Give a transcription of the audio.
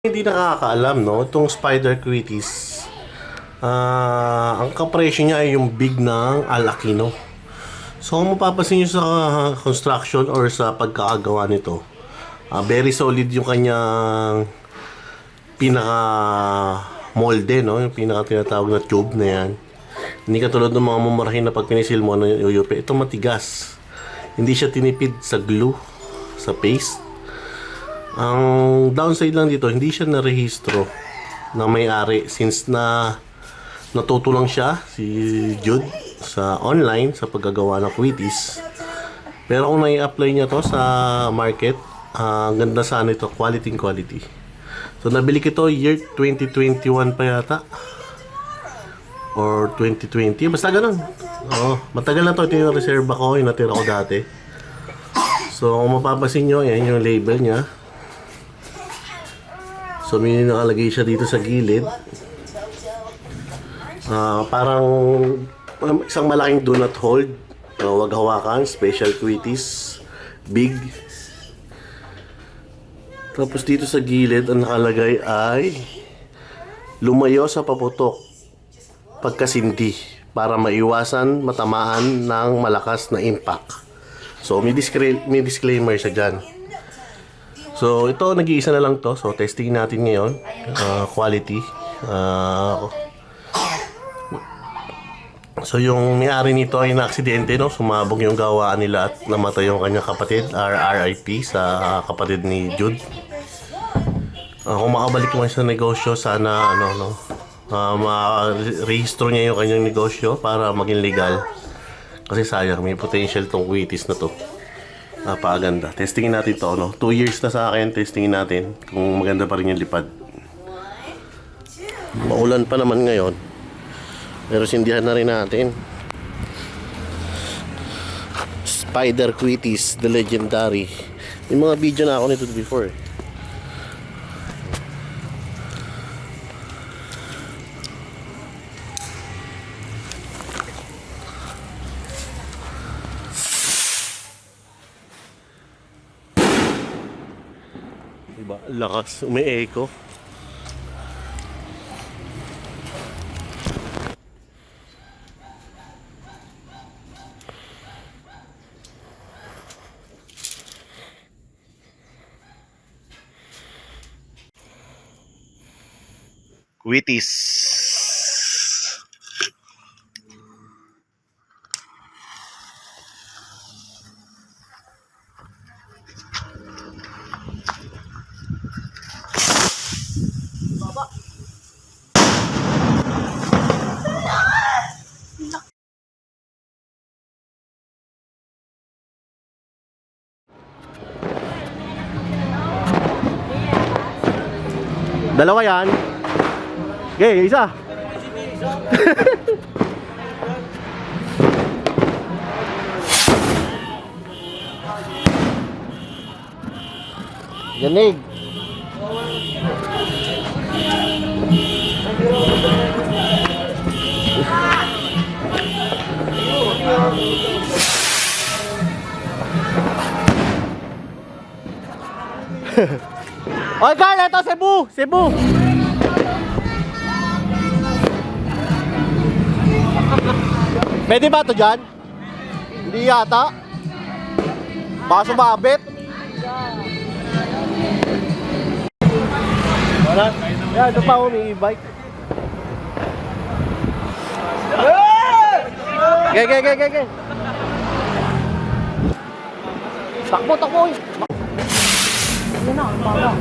Hindi nakakaalam, no? Itong Spider Quitis, ang kapresyo niya ay yung big ng Al Aquino. So, kung mapapansin nyo sa construction or sa pagkakagawa nito, very solid yung kanyang pinaka molde, no? Yung pinaka tinatawag na tube na yan. Hindi katulad ng mga mumurahin na pag pinisil mo ng UUP. Ito matigas. Hindi siya tinipid sa glue, sa paste. Ang downside lang dito, hindi siya narehistro ng may-ari since na natuto lang siya, si Jude, sa online, sa paggagawa ng Quitis. Pero kung nai-apply niya to sa market, ang ganda sana ito, quality. So nabili ko ito year 2021 pa yata. Or 2020, basta ganun. Matagal na to, ito yung reserve ako, yung natira ko dati. So kung mapapansin nyo, yan yung label niya. So may nakalagay siya dito sa gilid. Parang isang malaking do not hold. Huwag hawakan, special Quitis, big. Tapos dito sa gilid, ang nakalagay ay lumayo sa paputok pagkasindi para maiwasan matamaan ng malakas na impact. So may disclaimer siya dyan. So ito, nag-iisa na lang to. So testing natin ngayon, quality. So yung may-ari nito ay na-aksidente, no? Sumabog yung gawaan nila at namatay yung kanyang kapatid, RIP sa kapatid ni Jude. Kung makabalik naman sa negosyo, sana ma-rehistro niya yung kanyang negosyo para maging legal. Kasi sayang, may potential tong Quitis na to. Napakaganda. Testingin natin to, no? 2 years na sa akin, testingin natin kung maganda pa rin yung lipad. Maulan pa naman ngayon, pero sindihan na rin natin. Spider Quitis, the legendary. May mga video na ako nito before. Diba? Lakas, umi-echo. Quitis. Dalawa yan. Okay, isa. Yanig. Oy, Carl, ito Cebu. Pwede ba ito dyan? Hindi yata. Baka sumabit. Wala. Yan, ito pa may e-bike. Ge. Takbo. Yan na, ang baba.